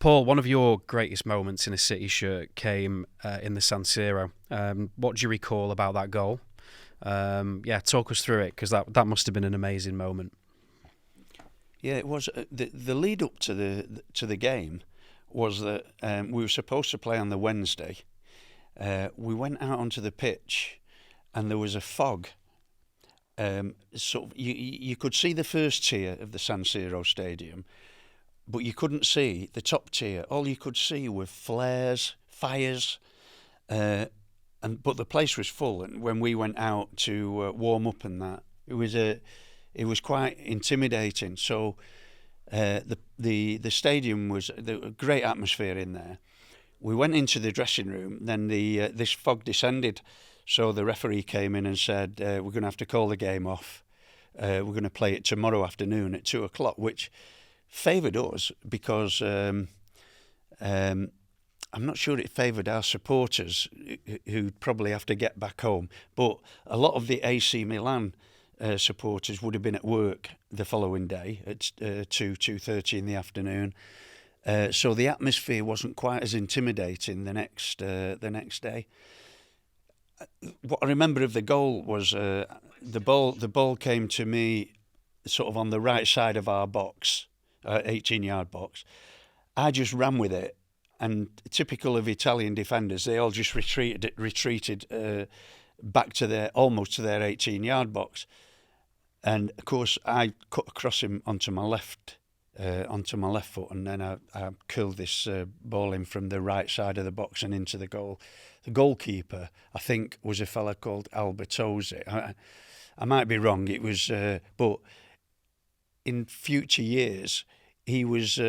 Paul, one of your greatest moments in a City shirt came in the San Siro. What do you recall about that goal? Talk us through it, because that must have been an amazing moment. Yeah, it was. The lead up to the game was that we were supposed to play on the Wednesday. We went out onto the pitch, and there was a fog. You could see the first tier of the San Siro Stadium, but you couldn't see the top tier. All you could see were flares, fires, but the place was full. And when we went out to warm up and that, it was quite intimidating. So the stadium was a great atmosphere in there. We went into the dressing room. Then this fog descended, so the referee came in and said, "We're going to have to call the game off. We're going to play it tomorrow afternoon at 2:00," which favoured us because I'm not sure it favoured our supporters who'd probably have to get back home. But a lot of the AC Milan supporters would have been at work the following day at 2:30 in the afternoon. So the atmosphere wasn't quite as intimidating the next day. What I remember of the goal was the ball came to me sort of on the right side of our box, 18-yard box. I just ran with it, and typical of Italian defenders, they all just retreated back to almost to their 18-yard box. And of course, I cut across him onto my left foot, and then I curled this ball in from the right side of the box and into the goal. The goalkeeper, I think, was a fella called Albertozzi. I might be wrong. It was, but in future years, he was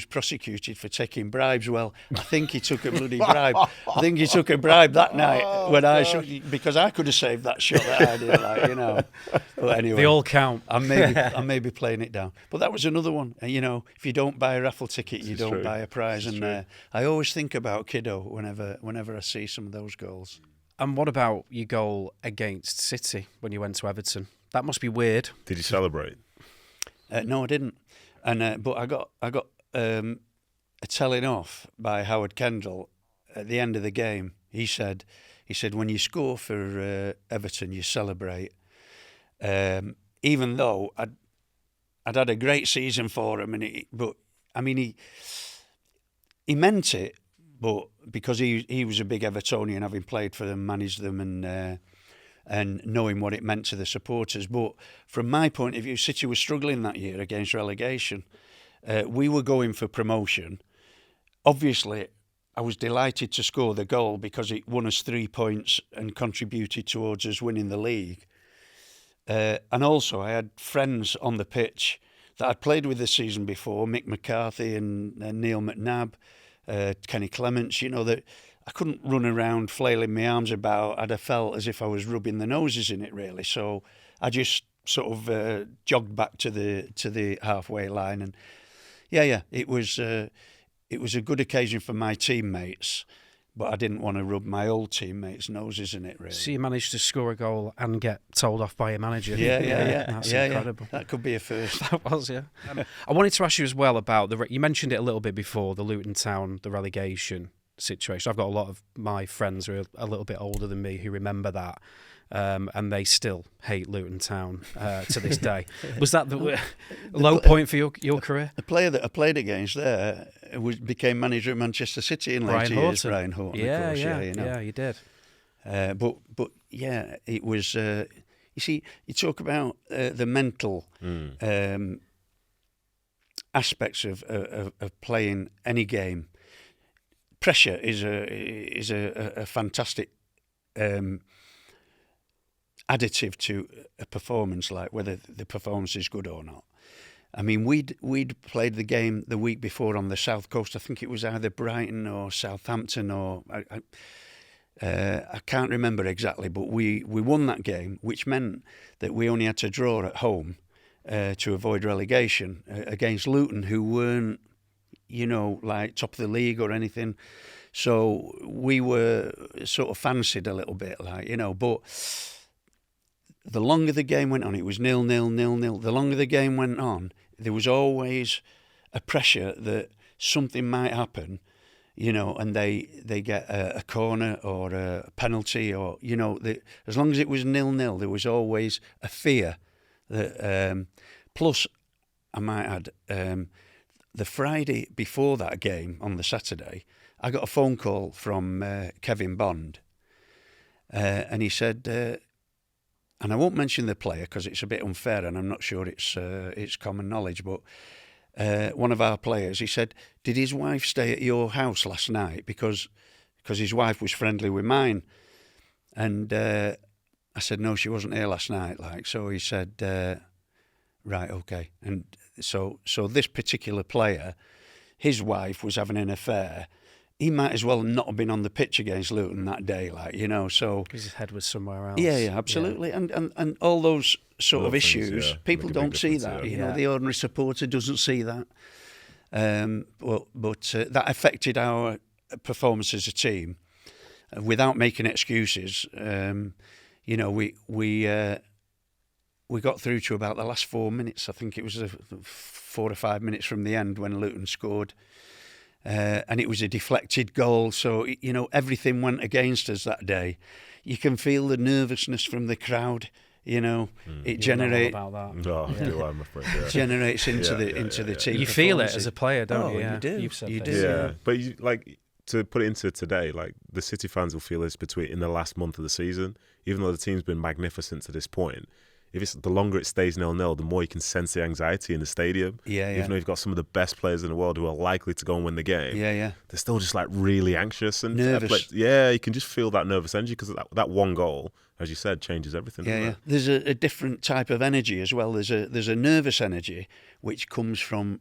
prosecuted for taking bribes. Well, I think he took a bloody bribe. I think he took a bribe that night because I could have saved that shot that I did, But anyway, they all count. I may be playing it down. But that was another one. If you don't buy a raffle ticket, you don't buy a prize. And I always think about Kiddo whenever I see some of those goals. And what about your goal against City when you went to Everton? That must be weird. Did you celebrate? No, I didn't. And but I got a telling off by Howard Kendall at the end of the game. He said when you score for Everton, you celebrate. Even though I'd had a great season for him, he meant it, but because he was a big Evertonian, having played for them, managed them, and knowing what it meant to the supporters. But from my point of view, City was struggling that year against relegation. We were going for promotion. Obviously, I was delighted to score the goal because it won us 3 points and contributed towards us winning the league. And also, I had friends on the pitch that I'd played with the season before, Mick McCarthy and Neil McNabb, Kenny Clements, that I couldn't run around flailing my arms about. I'd have felt as if I was rubbing the noses in it, really. So I just sort of jogged back to the halfway line, and it was a good occasion for my teammates, but I didn't want to rub my old teamates' noses in it, really. So you managed to score a goal and get told off by your manager. Yeah. That's incredible. That could be a first. That was, yeah. I wanted to ask you as well about you mentioned it a little bit before, the Luton Town, the relegation situation. I've got a lot of my friends who are a little bit older than me who remember that, and they still hate Luton Town to this day. Was that the low point for your career? The player that I played against there became manager at Manchester City in later years. Brian Horton. Yeah, of course, yeah, you did. But yeah, it was. You see, you talk about the mental aspects of playing any game. Pressure is a fantastic additive to a performance, like whether the performance is good or not. I mean, we'd played the game the week before on the south coast. I think it was either Brighton or Southampton, or I can't remember exactly. But we won that game, which meant that we only had to draw at home to avoid relegation against Luton, who weren't, like top of the league or anything. So we were sort of fancied a little bit, but the longer the game went on, it was 0-0, 0-0. The longer the game went on, there was always a pressure that something might happen, you know, and they get a corner or a penalty, or, you know, as long as it was 0-0, there was always a fear that. Plus, I might add, the Friday before that game on the Saturday, I got a phone call from Kevin Bond, and he said. And I won't mention the player because it's a bit unfair, and I'm not sure it's common knowledge. But one of our players, he said, "Did his wife stay at your house last night because his wife was friendly with mine?" And I said, "No, she wasn't here last night." Like, so he said, "Right, okay." And so this particular player, his wife was having an affair. He might as well not have been on the pitch against Luton that day, like, you know. So because his head was somewhere else. Yeah, absolutely. Yeah. And all those sort of issues, people don't see that. Yeah. You know, the ordinary supporter doesn't see that. But that affected our performance as a team. Without making excuses, you know, we got through to about the last 4 minutes. I think it was 4 or 5 minutes from the end when Luton scored. And it was a deflected goal, so, you know, everything went against us that day. You can feel the nervousness from the crowd. You know, it generates. About that. Oh, do I'm afraid. Yeah. Generates into the team. You feel it as a player, don't you? Oh, Yeah. you do. You've said You this. do. Yeah, but to put it into today, like the City fans will feel this in the last month of the season, even though the team's been magnificent to this point. If it's the longer it stays 0-0, the more you can sense the anxiety in the stadium. Yeah. Even though you've got some of the best players in the world who are likely to go and win the game. Yeah. They're still just like really anxious and nervous. You can just feel that nervous energy because that one goal, as you said, changes everything. Yeah. There's a different type of energy as well. There's a nervous energy which comes from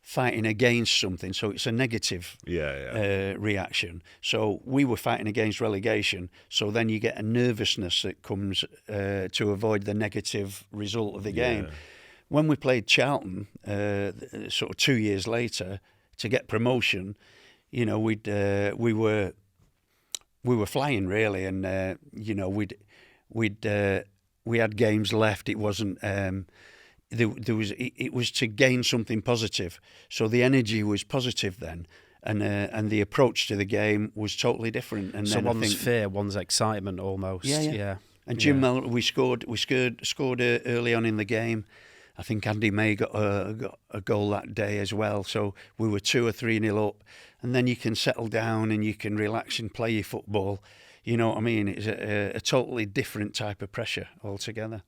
fighting against something, so it's a negative reaction. So we were fighting against relegation, so then you get a nervousness that comes to avoid the negative result of the game. When we played Charlton, sort of 2 years later, to get promotion, you know, we were flying really, and you know, we had games left. It wasn't. It was to gain something positive, so the energy was positive then, and the approach to the game was totally different. And so then one's fear, one's excitement, almost. Yeah. And Jim Mel, we scored early on in the game. I think Andy May got a goal that day as well. So we were 2 or 3-0 up, and then you can settle down and you can relax and play your football. You know what I mean? It's a totally different type of pressure altogether.